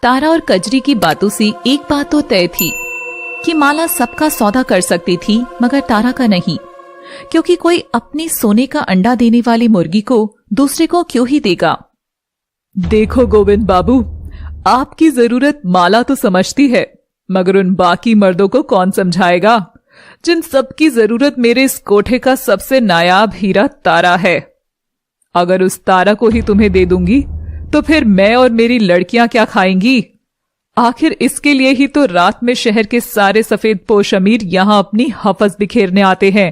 तारा और कजरी की बातों से एक बात तो तय थी कि माला सबका सौदा कर सकती थी, मगर तारा का नहीं, क्योंकि कोई अपनी सोने का अंडा देने वाली मुर्गी को दूसरे को क्यों ही देगा। देखो गोविंद बाबू, आपकी जरूरत माला तो समझती है, मगर उन बाकी मर्दों को कौन समझाएगा जिन सबकी जरूरत मेरे इस कोठे का सबसे नायाब हीरा तारा है। अगर उस तारा को ही तुम्हें दे दूंगी तो फिर मैं और मेरी लड़कियां क्या खाएंगी? आखिर इसके लिए ही तो रात में शहर के सारे सफेद पोश अमीर यहां अपनी हवस बिखेरने आते हैं।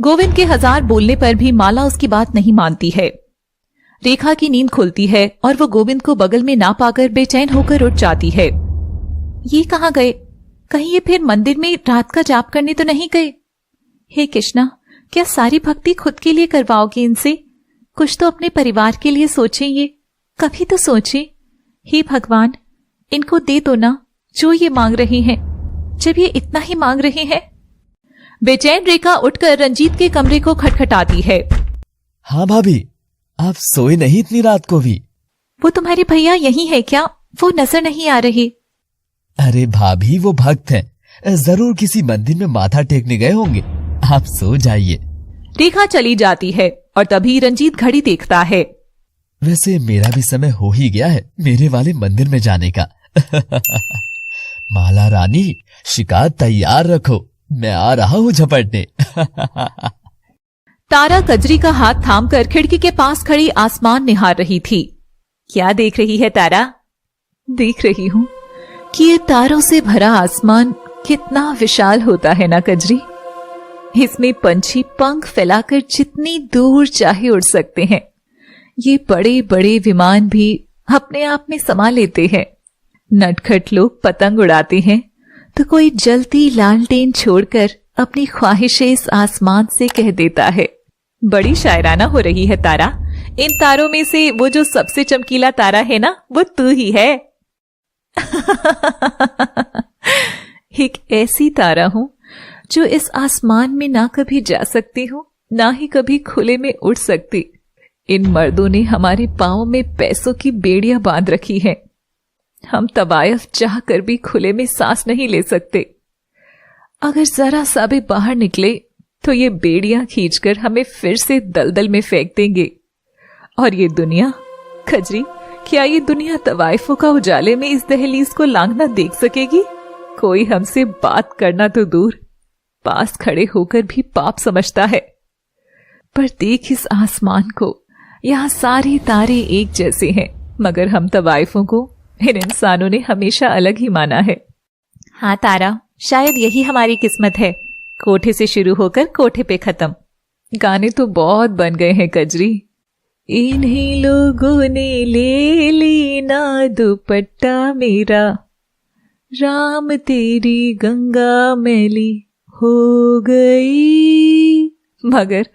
गोविंद के 1000 बोलने पर भी माला उसकी बात नहीं मानती है। रेखा की नींद खुलती है और वो गोविंद को बगल में ना पाकर बेचैन होकर उठ जाती है। ये कहाँ गए? कहीं ये फिर मंदिर में रात का जाप करने तो नहीं गए? हे कृष्णा, क्या सारी भक्ति खुद के लिए करवाओगे इनसे? कुछ तो अपने परिवार के लिए सोचें, ये कभी तो सोचें। हे भगवान, इनको दे दो ना जो ये मांग रहे हैं, जब ये इतना ही मांग रहे हैं। बेचैन रेखा उठकर रंजीत के कमरे को खटखटाती है। हाँ भाभी, आप सोए नहीं इतनी रात को भी? वो तुम्हारे भैया यही है क्या? वो नजर नहीं आ रहे। अरे भाभी, वो भक्त हैं, जरूर किसी मंदिर में माथा टेकने गए होंगे। आप सो जाइए। रेखा चली जाती है और तभी रंजीत घड़ी देखता है। वैसे मेरा भी समय हो ही गया है मेरे वाले मंदिर में जाने का। माला रानी, शिकार तैयार रखो, मैं आ रहा हूँ झपटने। तारा कजरी का हाथ थामकर खिड़की के पास खड़ी आसमान निहार रही थी। क्या देख रही है तारा? देख रही हूँ कि ये तारों से भरा आसमान कितना विशाल होता है ना कजरी। इसमें पंछी पंख फैलाकर जितनी दूर चाहे उड़ सकते हैं। ये बड़े बड़े विमान भी अपने आप में समा लेते हैं। नटखट लोग पतंग उड़ाते हैं तो कोई जलती लालटेन छोड़कर अपनी ख्वाहिशें इस आसमान से कह देता है। बड़ी शायराना हो रही है तारा। इन तारों में से वो जो सबसे चमकीला तारा है ना, वो तू ही है। एक ऐसी तारा हूं जो इस आसमान में ना कभी जा सकती हूँ, ना ही कभी खुले में उड़ सकती। इन मर्दों ने हमारे पांव में पैसों की बेड़ियां बांध रखी हैं। हम तवायफ चाह कर भी खुले में सांस नहीं ले सकते। अगर जरा सा भी बाहर निकले तो ये बेड़ियां खींचकर हमें फिर से दलदल में फेंक देंगे। और ये दुनिया, खजरी, क्या ये दुनिया तवायफों का उजाले में इस दहलीज को लांघना देख सकेगी? कोई हमसे बात करना तो दूर, पास खड़े होकर भी पाप समझता है। पर देख इस आसमान को, यहाँ सारे तारे एक जैसे हैं, मगर हम तवायफों को इन इंसानों ने हमेशा अलग ही माना है। हाँ तारा, शायद यही हमारी किस्मत है, कोठे से शुरू होकर कोठे पे खत्म। गाने तो बहुत बन गए हैं कजरी। इन्हीं लोगों ने ले लेना दुपट्टा मेरा, राम तेरी गंगा मैली हो गई। मगर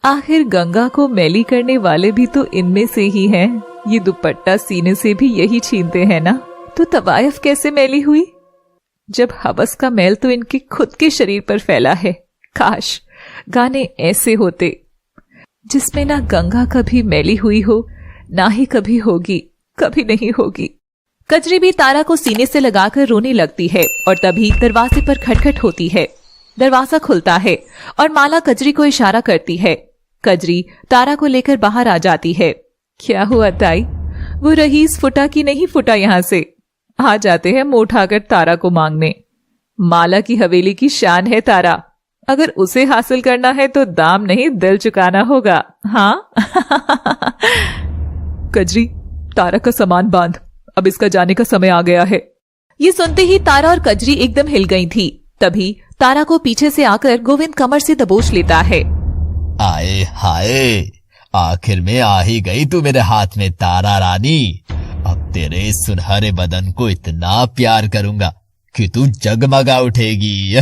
आखिर गंगा को मैली करने वाले भी तो इनमें से ही हैं। ये दुपट्टा सीने से भी यही छीनते हैं ना, तो तवायफ कैसे मैली हुई? जब हवस का मैल तो इनके खुद के शरीर पर फैला है। काश गाने ऐसे होते जिसमें ना गंगा कभी मैली हुई हो, ना ही कभी होगी, कभी नहीं होगी। कजरी भी तारा को सीने से लगाकर रोने लगती है और तभी दरवाजे पर खटखट होती है। दरवाजा खुलता है और माला कजरी को इशारा करती है। कजरी तारा को लेकर बाहर आ जाती है। क्या हुआ ताई? वो रईस फुटा कि नहीं फुटा यहाँ से? आ जाते हैं मुंह उठाकर तारा को मांगने। माला की हवेली की शान है तारा, अगर उसे हासिल करना है तो दाम नहीं दिल चुकाना होगा। हाँ। कजरी, तारा का सामान बांध, अब इसका जाने का समय आ गया है। ये सुनते ही तारा और कजरी एकदम हिल गई थी। तभी तारा को पीछे से आकर गोविंद कमर से दबोच लेता है। आए हाय, आखिर में आ ही गई तू मेरे हाथ में तारा रानी। अब तेरे सुनहरे बदन को इतना प्यार करूंगा कि तू जगमगा उठेगी।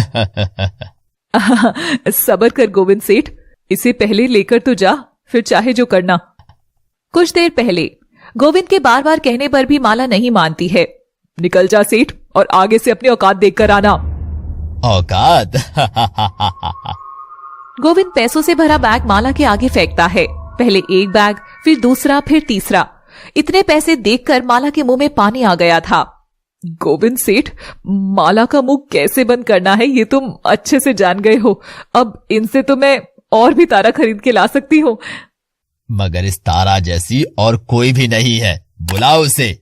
सबर कर गोविंद सेठ, इसे पहले लेकर तो जा, फिर चाहे जो करना। कुछ देर पहले गोविंद के बार बार कहने पर भी माला नहीं मानती है। निकल जा सेठ और आगे से अपनी औकात देखकर आना। औकात? गोविंद पैसों से भरा बैग माला के आगे फेंकता है। पहले एक बैग, फिर दूसरा, फिर तीसरा। इतने पैसे देखकर माला के मुंह में पानी आ गया था। गोविंद सेठ, माला का मुंह कैसे बंद करना है ये तुम अच्छे से जान गए हो। अब इनसे तो मैं और भी तारा खरीद के ला सकती हूँ। मगर इस तारा जैसी और कोई भी नहीं है, बुलाओ उसे।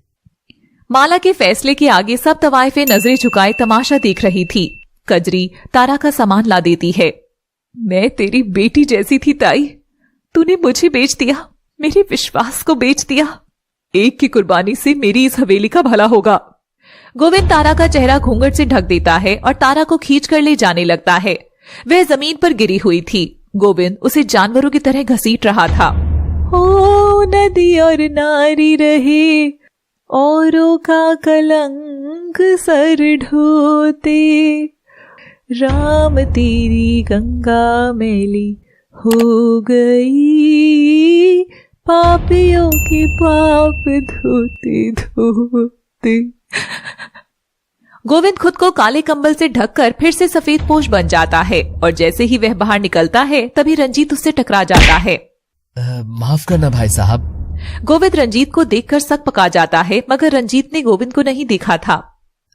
माला के फैसले के आगे सब तवाइफें नजरें झुकाए तमाशा देख रही थी। कजरी तारा का सामान ला देती है। मैं तेरी बेटी जैसी थी ताई, तूने मुझे बेच दिया, मेरे विश्वास को बेच दिया। एक की कुर्बानी से मेरी इस हवेली का भला होगा। गोविंद तारा का चेहरा घूंघट से ढक देता है और तारा को खींच कर ले जाने लगता है। वह जमीन पर गिरी हुई थी। गोविंद उसे जानवरों की तरह घसीट रहा था। हो नदी और नारी रहे, औरों का कलंक सर ढोते, राम तेरी गंगा मैली हो गई, पापियों के पाप धोते धोते। गोविंद खुद को काले कंबल से ढककर फिर से सफेद पोश बन जाता है और जैसे ही वह बाहर निकलता है तभी रंजीत उससे टकरा जाता है। माफ करना भाई साहब। गोविंद रंजीत को देखकर सक पका जाता है, मगर रंजीत ने गोविंद को नहीं देखा था।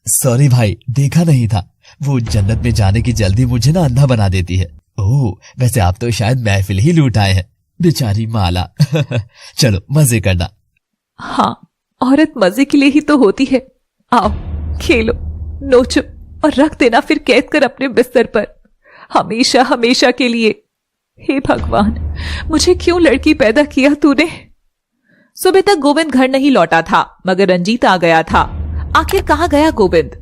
सॉरी भाई, देखा नहीं था। वो जन्नत में जाने की जल्दी मुझे ना अंधा बना देती है। ओह, वैसे आप तो शायद महफिल ही लूट आए हैं, बेचारी माला। चलो मजे करना। हाँ, औरत मजे के लिए ही तो होती है। आओ खेलो, नोचो और रख देना फिर कैद कर अपने बिस्तर पर, हमेशा हमेशा के लिए। हे भगवान, मुझे क्यों लड़की पैदा किया तूने। सुबह तक गोविंद घर नहीं लौटा था, मगर रंजीत आ गया था। आखिर कहाँ गया गोविंद।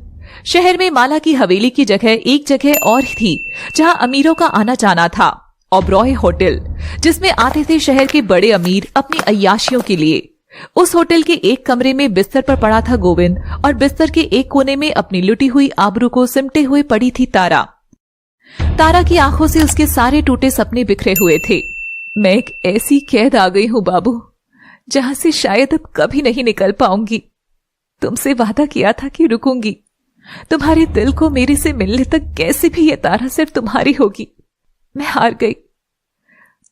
शहर में माला की हवेली की जगह एक जगह और थी जहां अमीरों का आना जाना था, ओबरॉय होटल, जिसमें आते थे शहर के बड़े अमीर अपनी अय्याशियों के लिए। उस होटल के एक कमरे में बिस्तर पर पड़ा था गोविंद और बिस्तर के एक कोने में अपनी लुटी हुई आबरू को सिमटे हुए पड़ी थी तारा। तारा की आंखों से उसके सारे टूटे सपने बिखरे हुए थे। मैं एक ऐसी कैद आ गई हूं बाबू, जहां से शायद अब कभी नहीं निकल पाऊंगी। तुमसे वादा किया था कि रुकूंगी, तुम्हारे दिल को मेरे से मिलने तक कैसे भी ये तारा सिर्फ तुम्हारी होगी। मैं हार गई।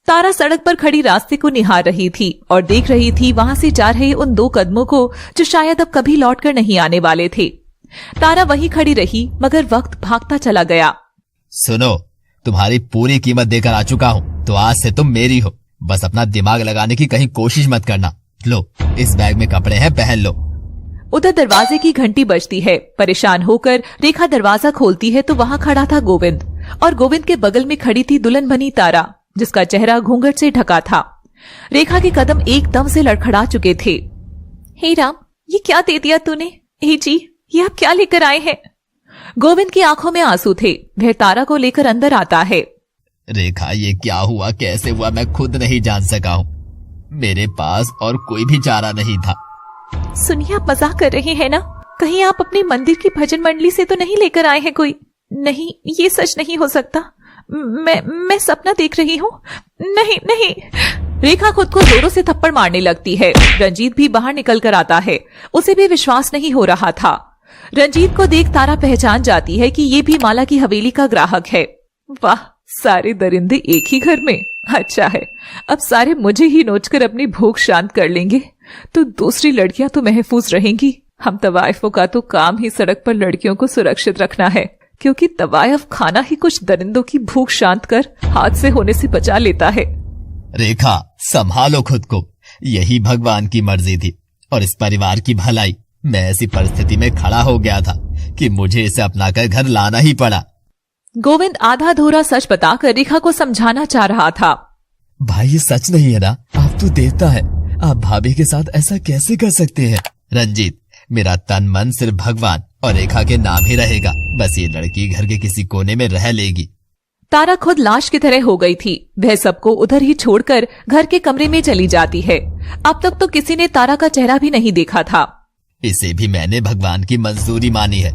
तारा सड़क पर खड़ी रास्ते को निहार रही थी और देख रही थी वहां से जा रहे उन दो कदमों को जो शायद अब कभी लौटकर नहीं आने वाले थे। तारा वहीं खड़ी रही, मगर वक्त भागता चला गया। सुनो, तुम्हारी पूरी कीमत देकर आ चुका हूँ, तो आज से तुम मेरी हो। बस अपना दिमाग लगाने की कहीं कोशिश मत करना। लो, इस बैग में कपड़े हैं, पहन लो। उधर दरवाजे की घंटी बजती है। परेशान होकर रेखा दरवाजा खोलती है तो वहां खड़ा था गोविंद, और गोविंद के बगल में खड़ी थी दुल्हन बनी तारा, जिसका चेहरा घूंघट से ढका था। रेखा के कदम एकदम से लड़खड़ा चुके थे। हे राम, ये क्या दे दिया तूने? हे जी, ये आप क्या लेकर आए हैं? गोविंद की आंखों में आंसू थे। वह तारा को लेकर अंदर आता है। रेखा, ये क्या हुआ, कैसे हुआ, मैं खुद नहीं जान सका हूँ। मेरे पास और कोई भी चारा नहीं था। सुनिए, आप मजाक कर रहे हैं ना? कहीं आप अपनी मंदिर की भजन मंडली से तो नहीं लेकर आए हैं कोई? नहीं, ये सच नहीं हो सकता। मैं सपना देख रही हूँ। नहीं नहीं। रेखा खुद को जोरों से थप्पड़ मारने लगती है। रंजीत भी बाहर निकल कर आता है। उसे भी विश्वास नहीं हो रहा था। रंजीत को देख तारा पहचान जाती है कि ये भी माला की हवेली का ग्राहक है। वाह, सारे दरिंदे एक ही घर में। अच्छा है, अब सारे मुझे ही नोचकर अपनी भूख शांत कर लेंगे तो दूसरी लड़कियां तो महफूज रहेंगी। हम तवाइफों का तो काम ही सड़क पर लड़कियों को सुरक्षित रखना है, क्योंकि तवायफ खाना ही कुछ दरिंदों की भूख शांत कर हादसे होने से बचा लेता है। रेखा, संभालो खुद को, यही भगवान की मर्जी थी और इस परिवार की भलाई। मैं ऐसी परिस्थिति में खड़ा हो गया था कि मुझे इसे अपनाकर घर लाना ही पड़ा। गोविंद आधा अधूरा सच बताकर रेखा को समझाना चाह रहा था। भाई, ये सच नहीं है ना? आप तो देवता है, आप भाभी के साथ ऐसा कैसे कर सकते हैं? रंजीत, मेरा तन मन सिर्फ भगवान और रेखा के नाम ही रहेगा। बस ये लड़की घर के किसी कोने में रह लेगी। तारा खुद लाश की तरह हो गई थी। वह सबको उधर ही छोड़कर घर के कमरे में चली जाती है। अब तक तो किसी ने तारा का चेहरा भी नहीं देखा था। इसे भी मैंने भगवान की मंजूरी मानी है।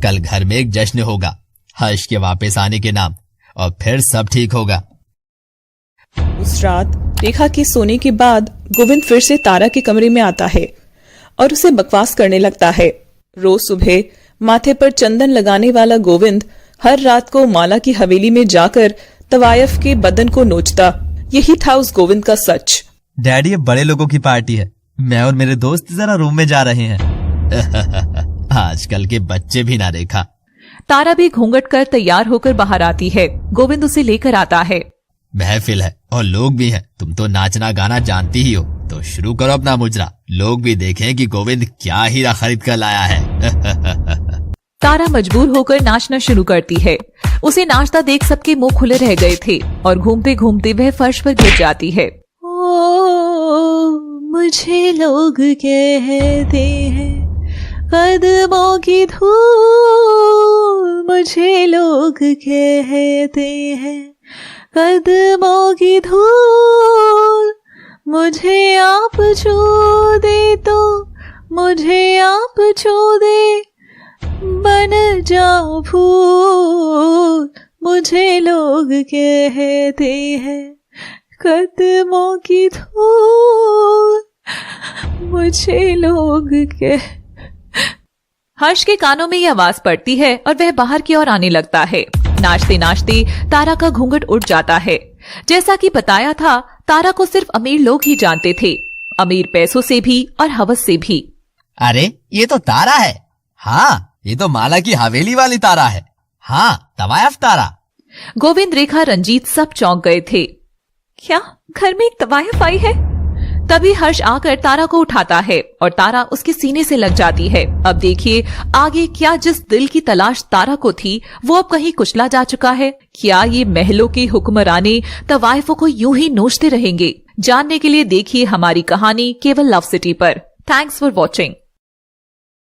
कल घर में एक जश्न होगा, हर्ष के वापस आने के नाम, और फिर सब ठीक होगा। उस रात रेखा के सोने के बाद गोविंद फिर से तारा के कमरे में आता है और उसे बकवास करने लगता है। रोज सुबह माथे पर चंदन लगाने वाला गोविंद हर रात को माला की हवेली में जाकर तवायफ के बदन को नोचता। यही था उस गोविंद का सच। डैडी, ये बड़े लोगों की पार्टी है, मैं और मेरे दोस्त जरा रूम में जा रहे हैं। आजकल के बच्चे भी ना देखा। तारा भी घूंघट कर तैयार होकर बाहर आती है। गोविंद उसे लेकर आता है। महफिल है और लोग भी हैं, तुम तो नाचना गाना जानती ही हो, तो शुरू करो अपना मुजरा, लोग भी देखें कि गोविंद क्या हीरा खरीद कर लाया है। तारा मजबूर होकर नाचना शुरू करती है। उसे नाचता देख सबके मुंह खुले रह गए थे और घूमते घूमते वह फर्श पर गिर जाती है। ओ, मुझे लोग कहते हैं कदमों की धूल, मुझे लोग कहते हैं कदमों की धूल, मुझे आप छू दे तो मुझे आप छू दे, बन जाओ फूल, मुझे लोग कहते हैं कदमों की धूल, मुझे लोग कह। हर्ष के कानों में यह आवाज पड़ती है और वह बाहर की ओर आने लगता है। नाचते नाचते तारा का घूंघट उठ जाता है। जैसा कि बताया था, तारा को सिर्फ अमीर लोग ही जानते थे, अमीर पैसों से भी और हवस से भी। अरे ये तो तारा है। हाँ, ये तो माला की हवेली वाली तारा है। हाँ, तवायफ तारा। गोविंद, रेखा, रंजीत सब चौंक गए थे। क्या घर में एक तवायफ आई है? तभी हर्ष आकर तारा को उठाता है और तारा उसके सीने से लग जाती है। अब देखिए आगे क्या जिस दिल की तलाश तारा को थी वो अब कहीं कुचला जा चुका है। क्या ये महलों के हुक्मराने तवायफों को यूं ही नोचते रहेंगे? जानने के लिए देखिए हमारी कहानी केवल लव सिटी पर। Thanks for watching.